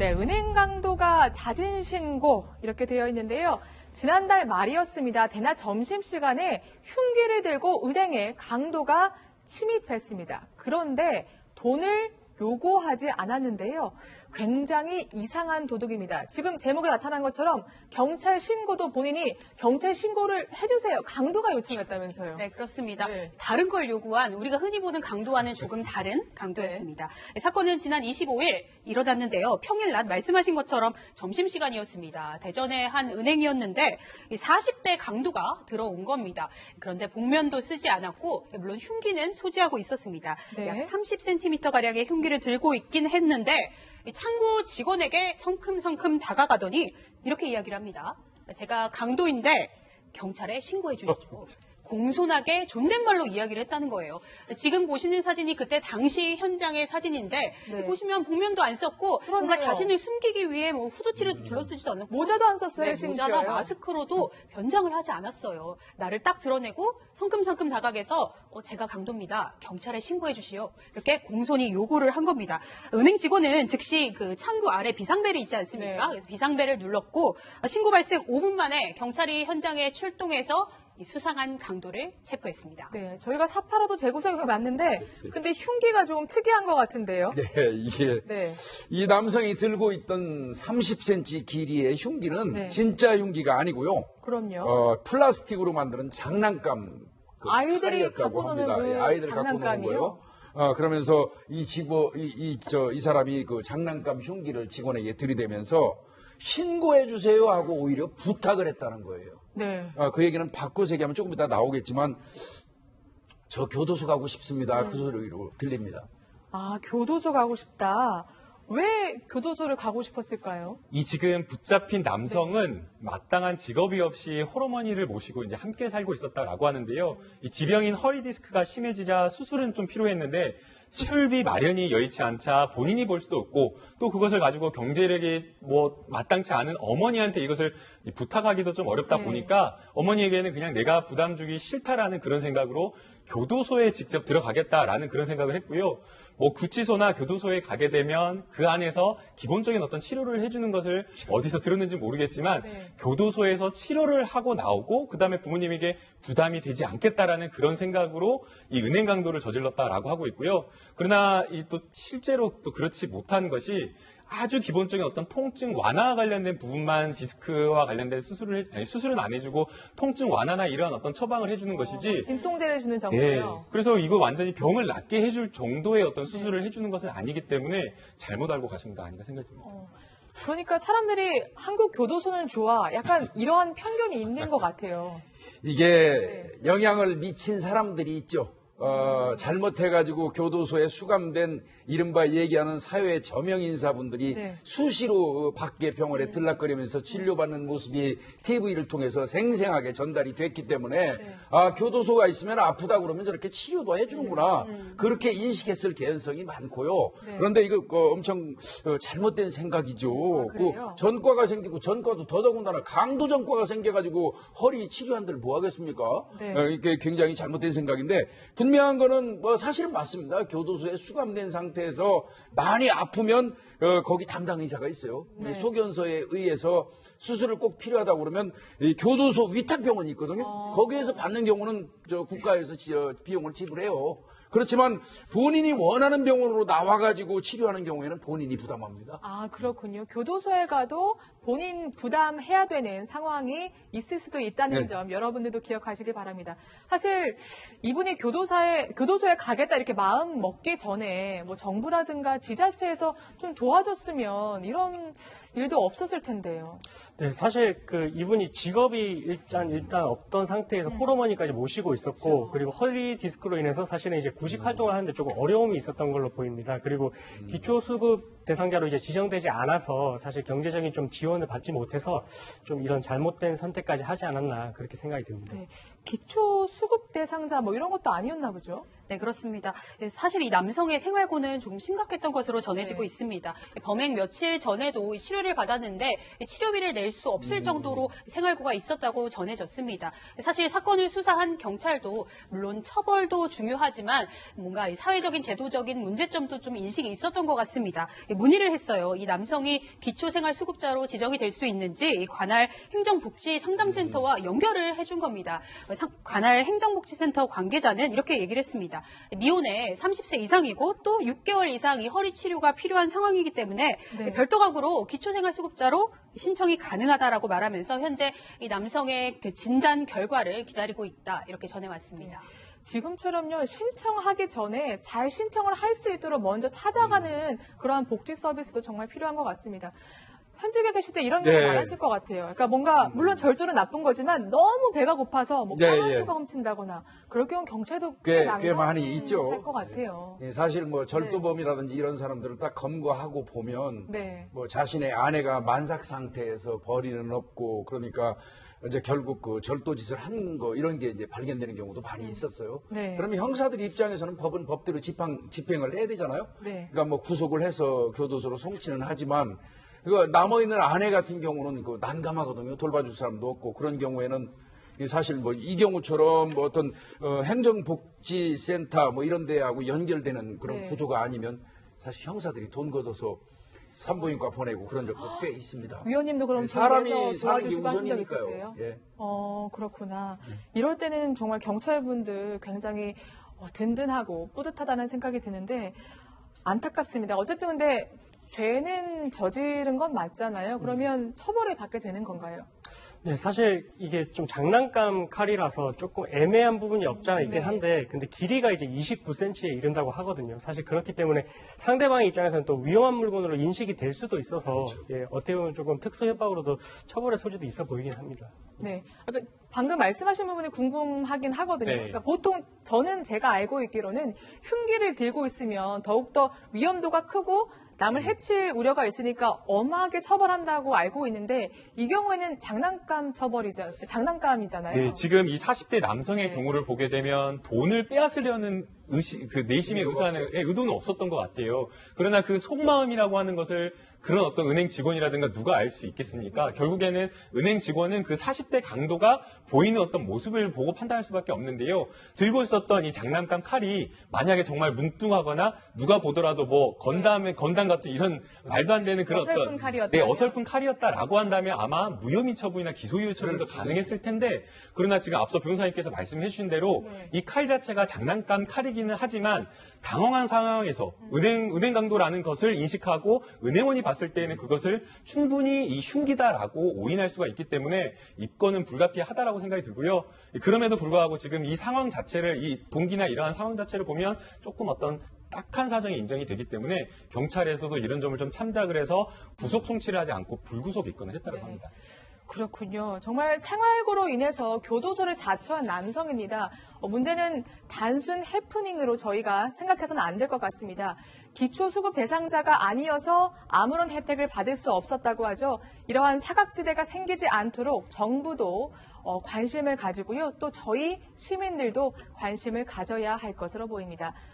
네, 은행 강도가 자진 신고 이렇게 되어 있는데요. 지난달 말이었습니다. 대낮 점심시간에 흉기를 들고 은행에 강도가 침입했습니다. 그런데 돈을 요구하지 않았는데요. 굉장히 이상한 도둑입니다. 지금 제목에 나타난 것처럼 경찰 신고도 본인이 경찰 신고를 해주세요. 강도가 요청했다면서요. 네, 그렇습니다. 네. 다른 걸 요구한 우리가 흔히 보는 강도와는 조금 다른 강도였습니다. 네. 사건은 지난 25일 일어났는데요. 평일 낮 말씀하신 것처럼 점심시간이었습니다. 대전의 한 은행이었는데 40대 강도가 들어온 겁니다. 그런데 복면도 쓰지 않았고 물론 흉기는 소지하고 있었습니다. 네. 약 30cm가량의 흉기를 들고 있긴 했는데 창구 직원에게 성큼성큼 다가가더니 이렇게 이야기를 합니다. 제가 강도인데 경찰에 신고해 주시죠. 공손하게 존댓말로 이야기를 했다는 거예요. 지금 보시는 사진이 그때 당시 현장의 사진인데 네. 보시면 복면도 안 썼고 뭔가 그러네요. 자신을 숨기기 위해 뭐 후드티를 둘러쓰지도 않았고 모자도 안 썼어요, 네, 심지어요. 모자나 마스크로도 변장을 하지 않았어요. 나를 딱 드러내고 성큼성큼 다가가서 제가 강도입니다. 경찰에 신고해 주시오. 이렇게 공손히 요구를 한 겁니다. 은행 직원은 즉시 그 창구 아래 비상벨이 있지 않습니까? 네. 그래서 비상벨을 눌렀고 신고 발생 5분 만에 경찰이 현장에 출동해서 이 수상한 강도를 체포했습니다. 네, 저희가 사파라도 재구성이 맞는데 근데 흉기가 좀 특이한 것 같은데요. 네, 이게 네. 이 남성이 들고 있던 30cm 길이의 흉기는 네. 진짜 흉기가 아니고요. 그럼요. 플라스틱으로 만드는 장난감 아이들이 칼이었다고 갖고 노는 합니다. 그 예, 아이들이 갖고 노는 장난감이요? 거요. 그러면서 이 사람이 그 장난감 흉기를 직원에게 들이대면서 신고해 주세요 하고 오히려 부탁을 했다는 거예요. 네. 그 얘기는 바꿔서 얘기하면 조금 이따 나오겠지만 저 교도소 가고 싶습니다. 그 소리로 들립니다. 아, 교도소 가고 싶다. 왜 교도소를 가고 싶었을까요? 이 지금 붙잡힌 남성은 마땅한 직업이 없이 홀어머니를 모시고 이제 함께 살고 있었다라고 하는데요. 이 지병인 허리 디스크가 심해지자 수술은 좀 필요했는데 수술비 마련이 여의치 않자 본인이 볼 수도 없고 또 그것을 가지고 경제력이 뭐 마땅치 않은 어머니한테 이것을 부탁하기도 좀 어렵다 네. 보니까 어머니에게는 그냥 내가 부담 주기 싫다라는 그런 생각으로 교도소에 직접 들어가겠다라는 그런 생각을 했고요. 뭐 구치소나 교도소에 가게 되면 그 안에서 기본적인 어떤 치료를 해주는 것을 어디서 들었는지 모르겠지만 네. 교도소에서 치료를 하고 나오고 그다음에 부모님에게 부담이 되지 않겠다라는 그런 생각으로 이 은행 강도를 저질렀다라고 하고 있고요. 그러나 이 또 실제로 또 그렇지 못한 것이 아주 기본적인 어떤 통증 완화와 관련된 부분만 디스크와 관련된 수술은 안 해주고 통증 완화나 이러한 어떤 처방을 해주는 것이지. 진통제를 주는 네. 정도예요. 그래서 이거 완전히 병을 낫게 해줄 정도의 어떤 수술을 해주는 것은 아니기 때문에 잘못 알고 가신 거 아닌가 생각이 듭니다. 그러니까 사람들이 한국 교도소는 좋아. 약간 이러한 편견이 있는 것 같아요. 이게 영향을 미친 사람들이 있죠. 잘못해가지고 교도소에 수감된 이른바 얘기하는 사회 저명 인사분들이 네. 수시로 밖에 병원에 들락거리면서 치료받는 모습이 TV를 통해서 생생하게 전달이 됐기 때문에 교도소가 있으면 아프다 그러면 저렇게 치료도 해주는구나 그렇게 인식했을 개연성이 많고요. 네. 그런데 이거 엄청 잘못된 생각이죠. 그래요? 전과가 생기고 전과도 더더군다나 강도 전과가 생겨가지고 허리 치료한들 뭐 하겠습니까? 네. 이게 굉장히 잘못된 생각인데 분명한 거는 뭐 사실은 맞습니다. 교도소에 수감된 상태에서 많이 아프면 거기 담당 의사가 있어요. 네. 소견서에 의해서 수술을 꼭 필요하다고 그러면 이 교도소 위탁병원이 있거든요. 거기에서 받는 경우는 저 국가에서 비용을 지불해요. 그렇지만 본인이 원하는 병원으로 나와가지고 치료하는 경우에는 본인이 부담합니다. 아, 그렇군요. 교도소에 가도 본인 부담해야 되는 상황이 있을 수도 있다는 네. 점 여러분들도 기억하시기 바랍니다. 사실 이분이 교도소에 가겠다 이렇게 마음 먹기 전에 뭐 정부라든가 지자체에서 좀 도와줬으면 이런 일도 없었을 텐데요. 네, 사실 이분이 직업이 일단 없던 상태에서 홀어머니까지 모시고 있었고, 그리고 허리 디스크로 인해서 사실은 이제 구직 활동을 하는데 조금 어려움이 있었던 걸로 보입니다. 그리고 기초수급 대상자로 이제 지정되지 않아서 사실 경제적인 좀 지원을 받지 못해서 좀 이런 잘못된 선택까지 하지 않았나 그렇게 생각이 듭니다. 네. 기초 수급 대상자 뭐 이런 것도 아니었나 보죠. 네, 그렇습니다. 사실 이 남성의 생활고는 조금 심각했던 것으로 전해지고 네. 있습니다. 범행 며칠 전에도 치료를 받았는데 치료비를 낼 수 없을 정도로 생활고가 있었다고 전해졌습니다. 사실 사건을 수사한 경찰도 물론 처벌도 중요하지만 뭔가 이 사회적인 제도적인 문제점도 좀 인식이 있었던 것 같습니다. 문의를 했어요. 이 남성이 기초생활수급자로 지정이 될 수 있는지 이 관할 행정복지상담센터와 연결을 해준 겁니다. 관할 행정복지센터 관계자는 이렇게 얘기를 했습니다. 미혼에 30세 이상이고 또 6개월 이상 이 허리 치료가 필요한 상황이기 때문에 네. 별도각으로 기초생활수급자로 신청이 가능하다라고 말하면서 현재 이 남성의 그 진단 결과를 기다리고 있다 이렇게 전해왔습니다. 지금처럼요, 신청하기 전에 잘 신청을 할 수 있도록 먼저 찾아가는 그러한 복지 서비스도 정말 필요한 것 같습니다. 현직에 계실 때 이런 경우 네. 많았을 것 같아요. 그러니까 뭔가 물론 절도는 나쁜 거지만 너무 배가 고파서 뭐 네, 빵 한 예. 조각 훔친다거나 그럴 경우 경찰도 꽤 난감할 많이 있죠. 것 같아요. 예, 사실 뭐 절도범이라든지 이런 사람들을 딱 검거하고 보면 네. 뭐 자신의 아내가 만삭 상태에서 벌이는 없고 그러니까 이제 결국 그 절도짓을 한 거 이런 게 이제 발견되는 경우도 많이 있었어요. 네. 그러면 형사들 입장에서는 법은 법대로 집행을 해야 되잖아요. 네. 그러니까 뭐 구속을 해서 교도소로 송치는 하지만 그 남아있는 아내 같은 경우는 그 난감하거든요. 돌봐줄 사람도 없고 그런 경우에는 사실 뭐 이 경우처럼 뭐 어떤 행정복지센터 뭐 이런 데하고 연결되는 그런 네. 구조가 아니면 사실 형사들이 돈 걷어서 산부인과 보내고 그런 적도 꽤 있습니다. 위원님도 그럼 사람이 뒤에서 사는 게 도와주시고 하신 적 우선이니까요. 있으세요? 예. 그렇구나. 이럴 때는 정말 경찰분들 굉장히 든든하고 뿌듯하다는 생각이 드는데 안타깝습니다. 어쨌든 근데 죄는 저지른 건 맞잖아요. 그러면 처벌을 받게 되는 건가요? 네, 사실 이게 좀 장난감 칼이라서 조금 애매한 부분이 없지 않아 있긴 네. 한데, 근데 길이가 이제 29cm에 이른다고 하거든요. 사실 그렇기 때문에 상대방의 입장에서는 또 위험한 물건으로 인식이 될 수도 있어서, 예, 어떻게 보면 조금 특수 협박으로도 처벌의 소지도 있어 보이긴 합니다. 네. 그러니까 방금 말씀하신 부분이 궁금하긴 하거든요. 네. 그러니까 보통 저는 제가 알고 있기로는 흉기를 들고 있으면 더욱더 위험도가 크고 남을 해칠 우려가 있으니까 엄하게 처벌한다고 알고 있는데 이 경우에는 장난감이잖아요. 네, 지금 이 40대 남성의 네. 경우를 보게 되면 돈을 빼앗으려는 내심의 의도는 없었던 것 같아요. 그러나 그 속마음이라고 하는 것을 그런 어떤 은행 직원이라든가 누가 알 수 있겠습니까? 결국에는 은행 직원은 그 40대 강도가 보이는 어떤 모습을 보고 판단할 수밖에 없는데요. 들고 있었던 이 장난감 칼이 만약에 정말 뭉뚱하거나 누가 보더라도 뭐 건담 같은 이런 말도 안 되는 그런 어설픈 칼이었다. 네, 어설픈 칼이었다라고 한다면 아마 무혐의 처분이나 기소유예 처리도 가능했을 텐데 그러나 지금 앞서 변호사님께서 말씀해 주신 대로 네. 이 칼 자체가 장난감 칼이기는 하지만 당황한 상황에서 은행 강도라는 것을 인식하고 은행원이 봤을 때에는 그것을 충분히 이 흉기다라고 오인할 수가 있기 때문에 입건은 불가피하다라고 생각이 들고요. 그럼에도 불구하고 지금 이 상황 자체를 이 동기나 이러한 상황 자체를 보면 조금 어떤 딱한 사정이 인정이 되기 때문에 경찰에서도 이런 점을 좀 참작을 해서 구속 송치를 하지 않고 불구속 입건을 했다고 네. 합니다. 그렇군요. 정말 생활고로 인해서 교도소를 자초한 남성입니다. 문제는 단순 해프닝으로 저희가 생각해서는 안 될 것 같습니다. 기초수급 대상자가 아니어서 아무런 혜택을 받을 수 없었다고 하죠. 이러한 사각지대가 생기지 않도록 정부도 관심을 가지고요. 또 저희 시민들도 관심을 가져야 할 것으로 보입니다.